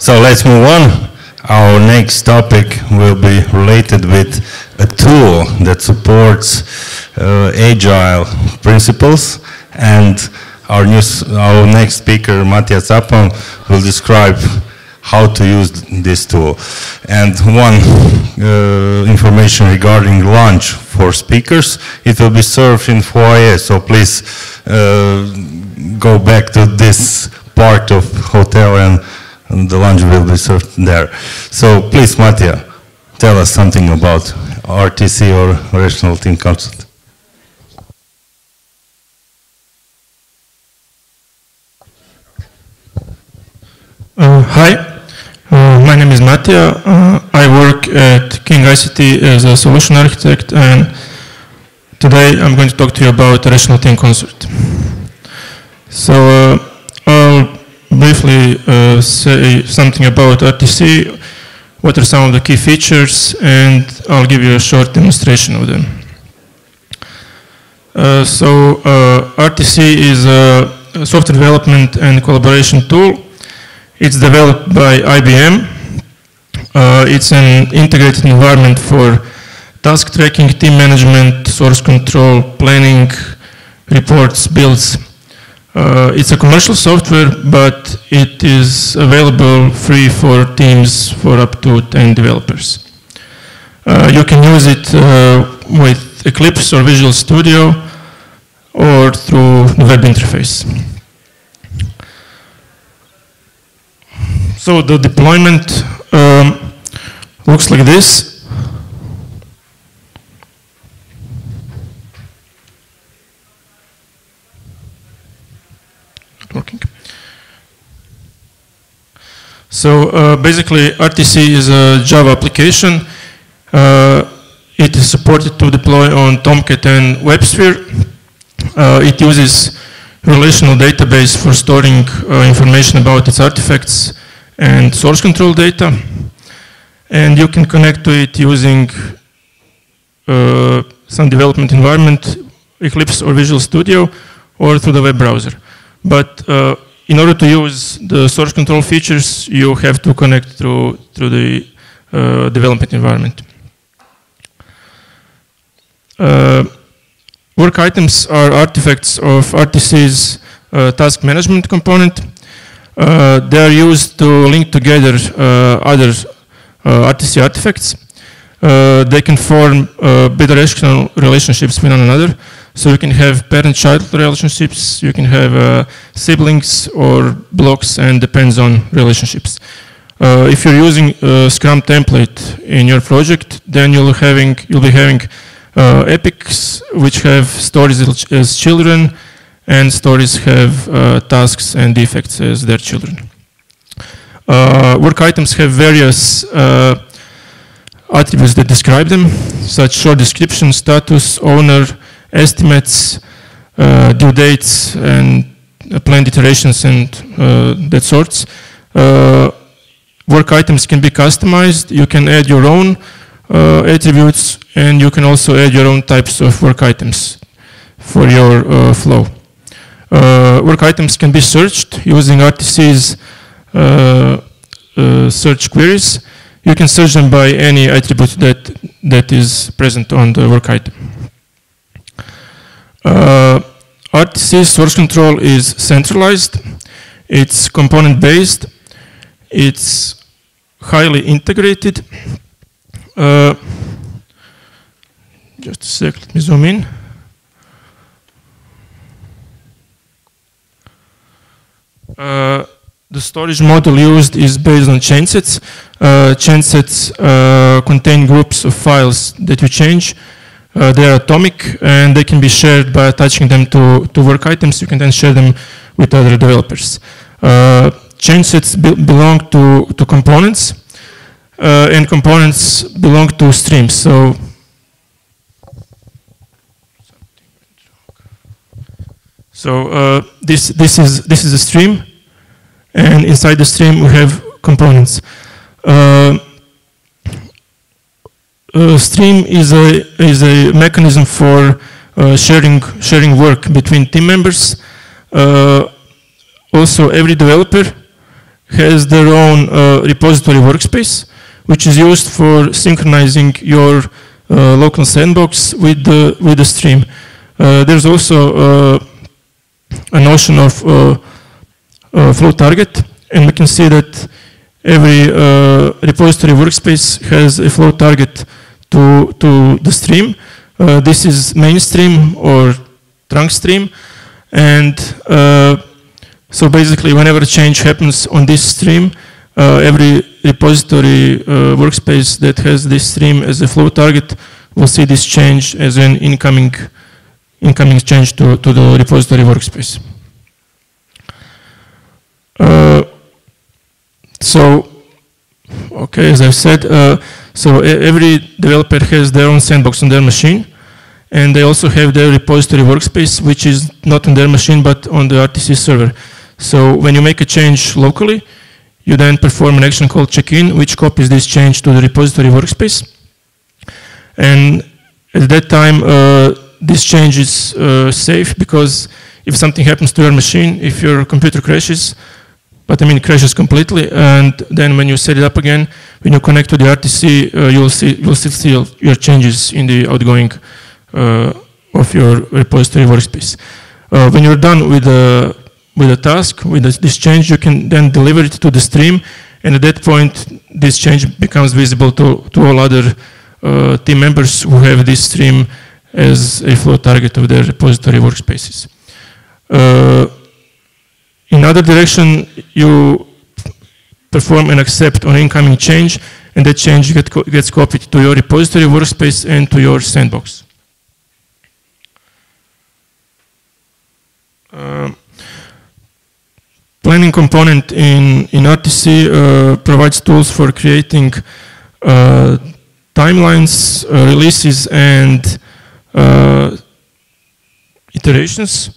So let's move on. Our next topic will be related with a tool that supports agile principles, and our next speaker, Matthias Appam, will describe how to use this tool. And one information regarding lunch for speakers, it will be served in foyer, so please go back to this part of hotel and the lunch will be served there. So please, Mattia, tell us something about RTC or Rational Team Concept. Hi, my name is Mattia. I work at King ICT as a solution architect, and today I'm going to talk to you about Rational Team Consort. So I'll briefly say something about RTC, what are some of the key features, and I'll give you a short demonstration of them. RTC is a software development and collaboration tool. It's developed by IBM. It's an integrated environment for task tracking, team management, source control, planning, reports, builds. It's a commercial software, but it is available free for teams for up to 10 developers. You can use it with Eclipse or Visual Studio or through the web interface. So the deployment looks like this. Working. So basically, RTC is a Java application. It is supported to deploy on Tomcat and WebSphere. It uses relational database for storing information about its artifacts and source control data. And you can connect to it using some development environment, Eclipse or Visual Studio, or through the web browser. But in order to use the source control features, you have to connect through the development environment. Work items are artifacts of RTC's task management component. They are used to link together other RTC artifacts. They can form bidirectional relationships with one another. So you can have parent-child relationships, you can have siblings or blocks, and depends on relationships. If you're using a Scrum template in your project, then you'll be having epics which have stories as children, and stories have tasks and defects as their children. Work items have various attributes that describe them, such short description, status, owner, estimates, due dates, and planned iterations, and that sorts. Work items can be customized. You can add your own attributes, and you can also add your own types of work items for your flow. Work items can be searched using RTC's search queries. You can search them by any attribute that is present on the work item. RTC's source control is centralized. It's component-based. It's highly integrated. Just a sec, let me zoom in. The storage model used is based on chainsets. Chainsets contain groups of files that you change. They are atomic, and they can be shared by attaching them to work items. You can then share them with other developers. Chainsets belong to components, and components belong to streams. So this is a stream, and inside the stream we have components. Stream is a mechanism for sharing work between team members. Also, every developer has their own repository workspace, which is used for synchronizing your local sandbox with the stream. There's also a notion of flow target, and we can see that every repository workspace has a flow target to the stream. This is main stream or trunk stream, and so basically whenever a change happens on this stream, every repository workspace that has this stream as a flow target will see this change as an incoming change to the repository workspace. So, okay, as I said, so every developer has their own sandbox on their machine, and they also have their repository workspace, which is not on their machine, but on the RTC server. So when you make a change locally, you then perform an action called check-in, which copies this change to the repository workspace. And at that time, this change is safe, because if something happens to your machine, if your computer crashes, but I mean crashes completely, and then when you set it up again, when you connect to the RTC, you'll still see your changes in the outgoing of your repository workspace. When you're done with the task, with this change, you can then deliver it to the stream, and at that point, this change becomes visible to all other team members who have this stream as a flow target of their repository workspaces. In other direction, you perform an accept on incoming change, and that change gets copied to your repository workspace and to your sandbox. Planning component in RTC provides tools for creating timelines, releases, and iterations.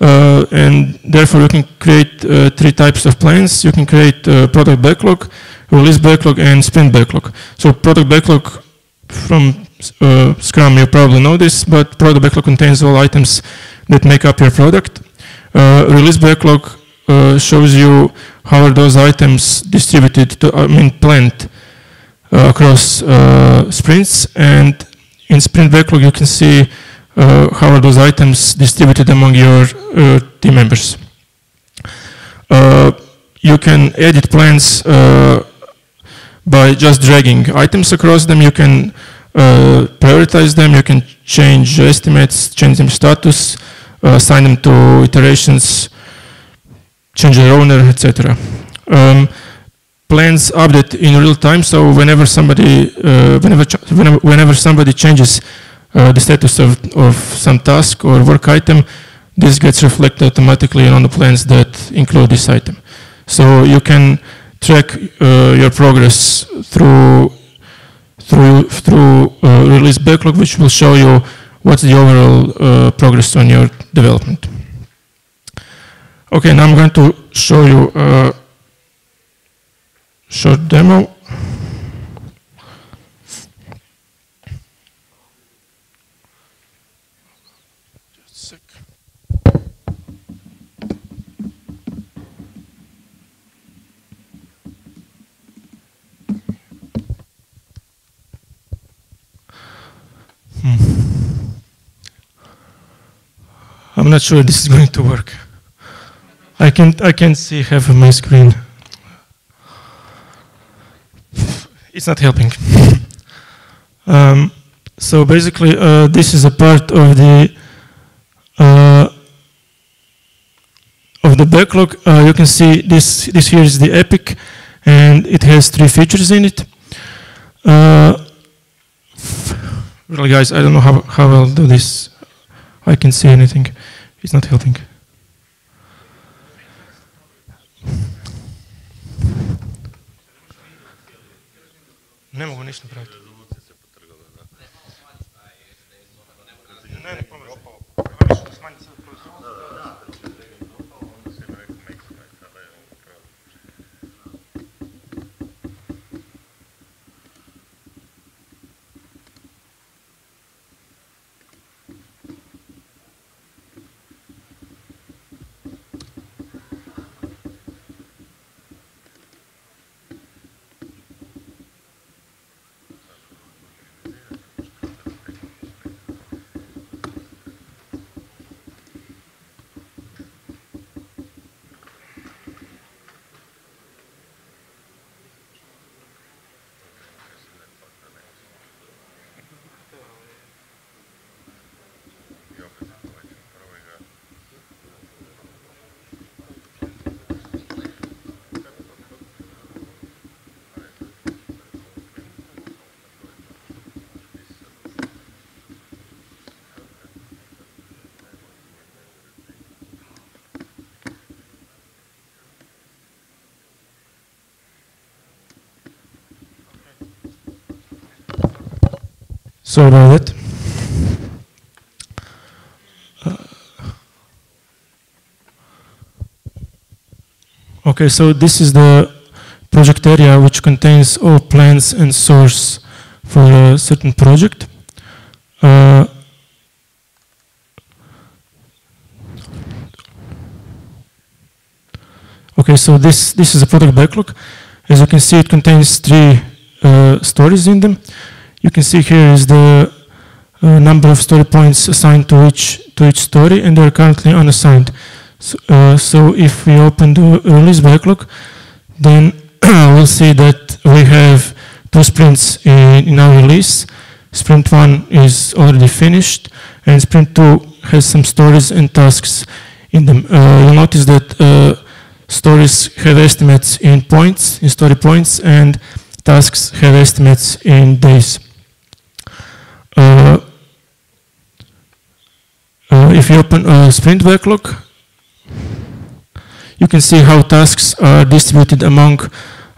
And therefore, you can create 3 types of plans. You can create product backlog, release backlog, and sprint backlog. So product backlog from Scrum, you probably know this, but product backlog contains all items that make up your product. Release backlog shows you how are those items distributed to, planned across sprints. And in sprint backlog, you can see how are those items distributed among your team members. You can edit plans by just dragging items across them. You can prioritize them. You can change estimates, change them status, assign them to iterations, change their owner, etc. Plans update in real time. So whenever somebody changes the status of some task or work item, this gets reflected automatically on the plans that include this item. So you can track your progress through release backlog, which will show you what's the overall progress on your development. Okay, now I'm going to show you a short demo. I'm not sure this is going to work. I can't see half of my screen. It's not helping. So basically, this is a part of the backlog. You can see this here is the epic, and it has 3 features in it. Really, guys, I don't know how I'll do this. I can't see anything. It's not helping. Ne mogu ništa napraviti. Ne, Sorry about that. Okay, so this is the project area which contains all plans and source for a certain project. Okay, so this is a product backlog. As you can see, it contains 3 stories in them. You can see here is the number of story points assigned to each story, and they are currently unassigned. So if we open the release backlog, then we'll see that we have 2 sprints in our release. Sprint 1 is already finished, and sprint 2 has some stories and tasks in them. You'll notice that stories have estimates in points, in story points, and tasks have estimates in days. If you open a sprint backlog, you can see how tasks are distributed among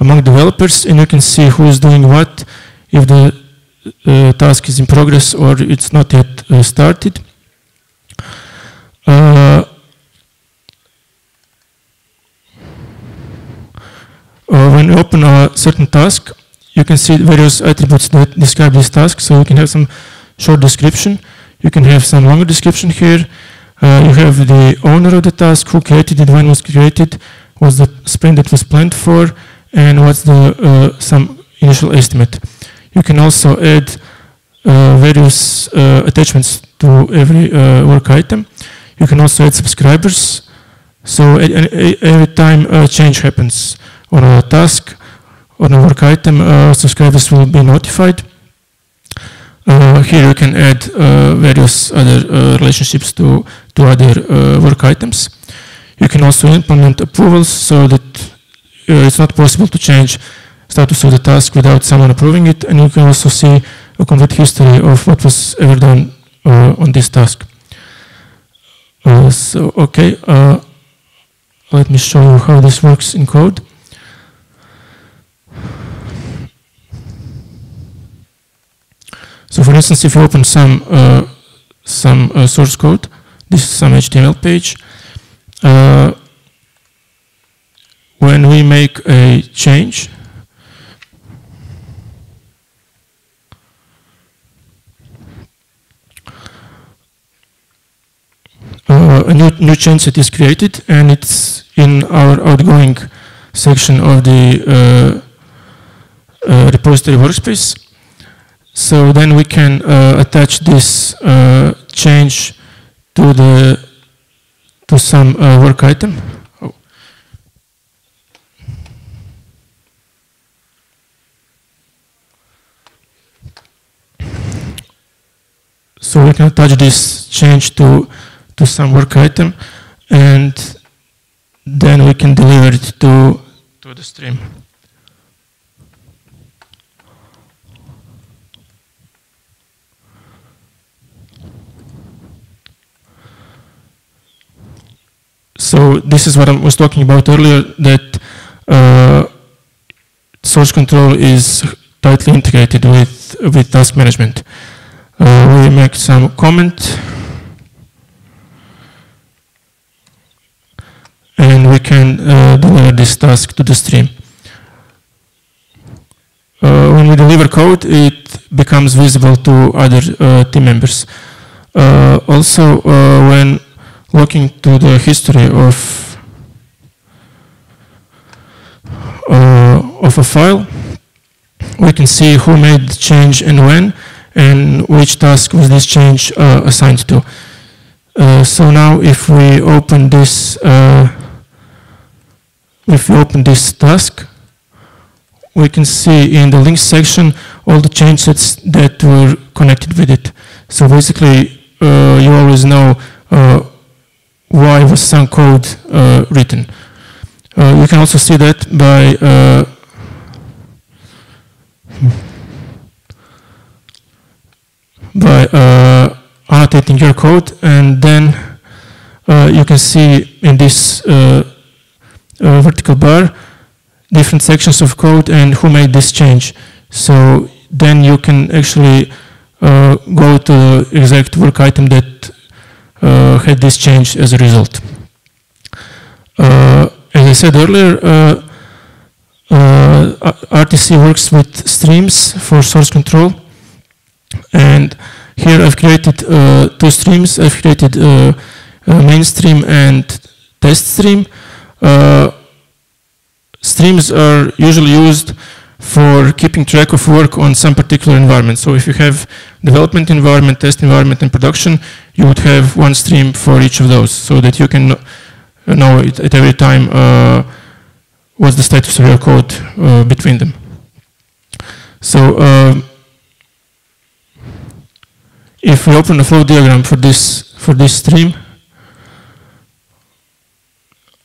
developers, and you can see who is doing what, if the task is in progress or it's not yet started. When you open a certain task, you can see various attributes that describe this task. So you can have some short description. You can have some longer description here. You have the owner of the task, who created it, when it was created, what's the sprint that was planned for, and what's the some initial estimate. You can also add various attachments to every work item. You can also add subscribers. So every time a change happens on a task, on a work item, subscribers will be notified. Here you can add various other relationships to other work items. You can also implement approvals so that it's not possible to change status of the task without someone approving it, and you can also see a complete history of what was ever done on this task. Let me show you how this works in code. So for instance, if you open some source code, this is some HTML page. When we make a change, a new change set is created, and it's in our outgoing section of the repository workspace. So then we can attach this change to some work item. Oh. So we can attach this change to some work item, and then we can deliver it to the stream. So this is what I was talking about earlier, that source control is tightly integrated with task management. We make some comment, and we can deliver this task to the stream. When we deliver code, it becomes visible to other team members. Also, when looking to the history of a file, we can see who made the change and when, and which task was this change assigned to. So now, if we open this task, we can see in the links section all the change sets that were connected with it. So basically, you always know why was some code written. You can also see that by annotating your code, and then you can see in this vertical bar different sections of code and who made this change. So then you can actually go to the exact work item that had this change as a result. As I said earlier, RTC works with streams for source control. And here I've created two streams. I've created main stream and test stream. Streams are usually used for keeping track of work on some particular environment. So if you have development environment, test environment, and production, you would have one stream for each of those so that you can know at every time what's the status of your code between them. So if we open the flow diagram for this stream,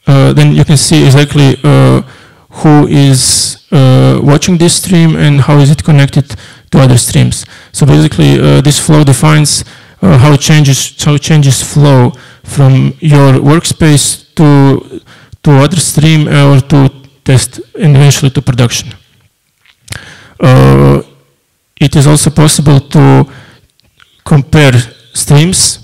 then you can see exactly who is watching this stream and how is it connected to other streams. So basically, this flow defines how it changes flow from your workspace to other stream or to test and eventually to production. It is also possible to compare streams.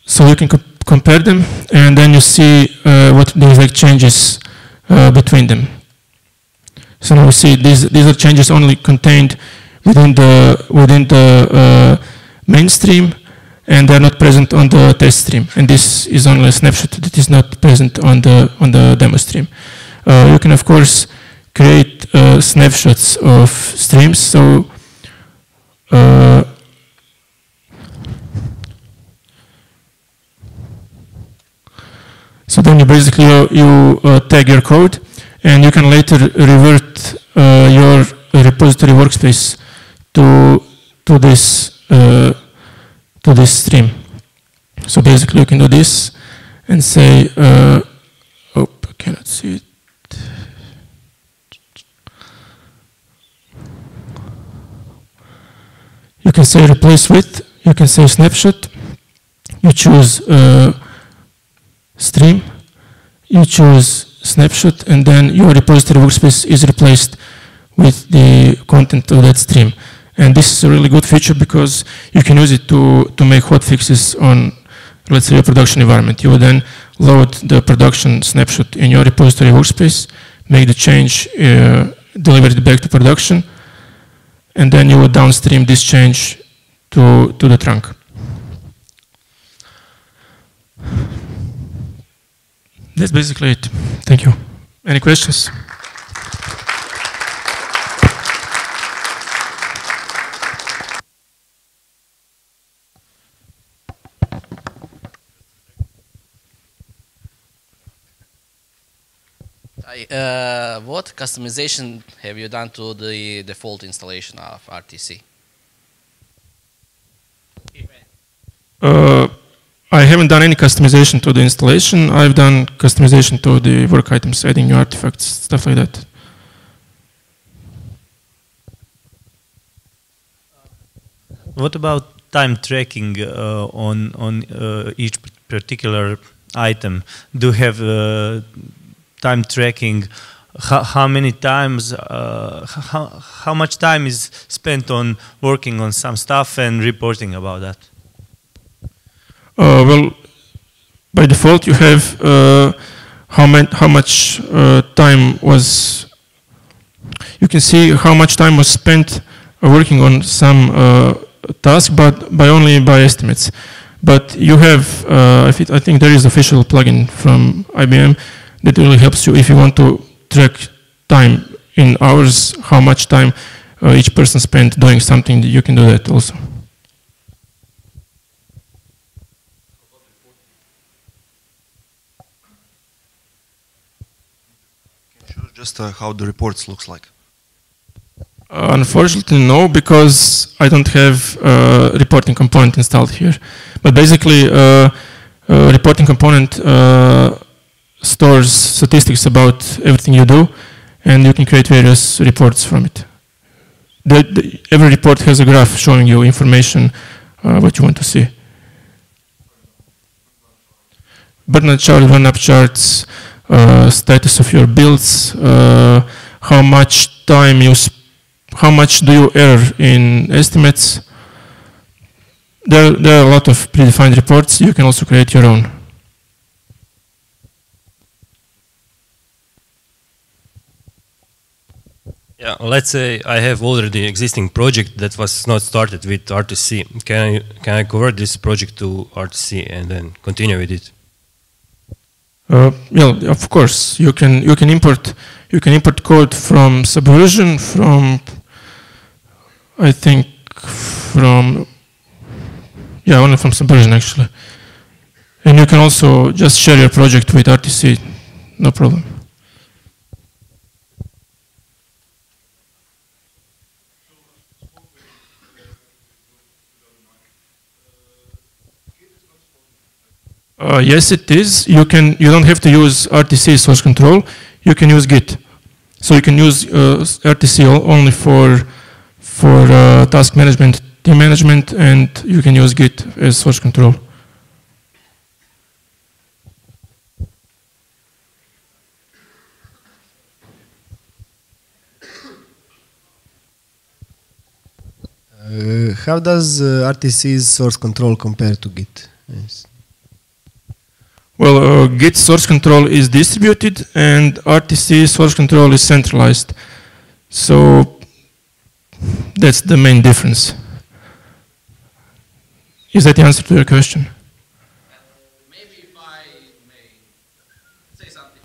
So you can compare them, and then you see what the exact changes between them. So now we see these are changes only contained within the main stream, and they're not present on the test stream. And this is only a snapshot that is not present on the demo stream. You can of course create snapshots of streams. So so then you basically tag your code, and you can later revert your repository workspace to this stream. So basically, you can do this and say, oh, I cannot see it. You can say replace with. You can say snapshot. You choose stream, you choose snapshot, and then your repository workspace is replaced with the content of that stream. And this is a really good feature because you can use it to make hotfixes on, let's say, a production environment. You would then load the production snapshot in your repository workspace, make the change, deliver it back to production, and then you would downstream this change to the trunk. That's basically it. Thank you. Any questions? What customization have you done to the default installation of RTC? I haven't done any customization to the installation. I've done customization to the work items, adding new artifacts, stuff like that. What about time tracking on each particular item? Do you have time tracking? How many times? How much time is spent on working on some stuff and reporting about that? Well, by default, you have how much time was. You can see how much time was spent working on some task, but only by estimates. But you have, I think there is official plugin from IBM that really helps you if you want to track time in hours, how much time each person spent doing something. You can do that also. Just how the reports looks like? Unfortunately, no, because I don't have a reporting component installed here. But basically, reporting component stores statistics about everything you do, and you can create various reports from it. Every report has a graph showing you information, what you want to see. Burn-out chart, run-up charts, status of your builds, how much time how much do you error in estimates. There are a lot of predefined reports. You can also create your own. Yeah, let's say I have already existing project that was not started with RTC. Can I convert this project to RTC and then continue with it? Yeah, of course. You can import code from Subversion, from only from Subversion actually. And you can also just share your project with RTC, no problem. Yes, it is. You don't have to use RTC source control. You can use Git. So you can use RTC only for task management, team management, and you can use Git as source control. How does RTC's source control compare to Git? Yes. Well, Git source control is distributed, and RTC source control is centralized. So that's the main difference. Is that the answer to your question? Maybe if I may say something.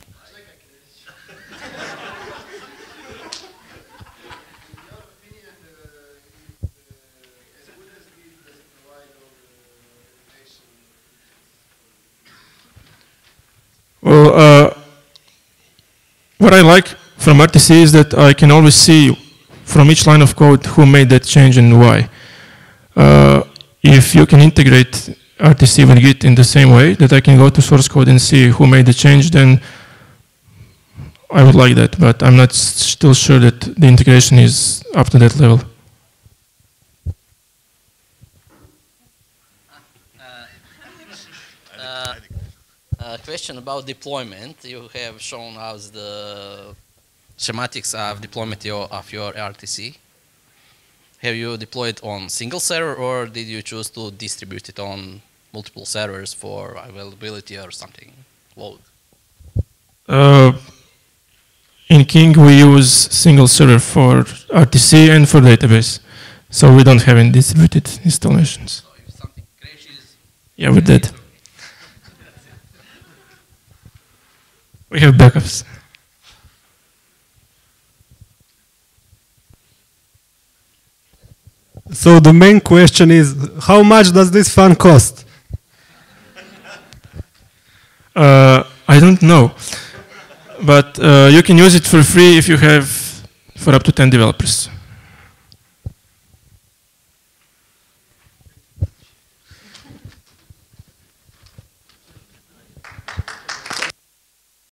Well, what I like from RTC is that I can always see from each line of code who made that change and why. If you can integrate RTC with Git in the same way that I can go to source code and see who made the change, then I would like that, but I'm not still sure that the integration is up to that level. Question about deployment. You have shown us the schematics of deployment of your RTC. Have you deployed on single server, or did you choose to distribute it on multiple servers for availability or something? Load. In King, we use single server for RTC and for database, so we don't have any distributed installations. So if something crashes, yeah, we did. We have backups. So the main question is, how much does this fund cost? I don't know, but you can use it for free if you have for up to 10 developers.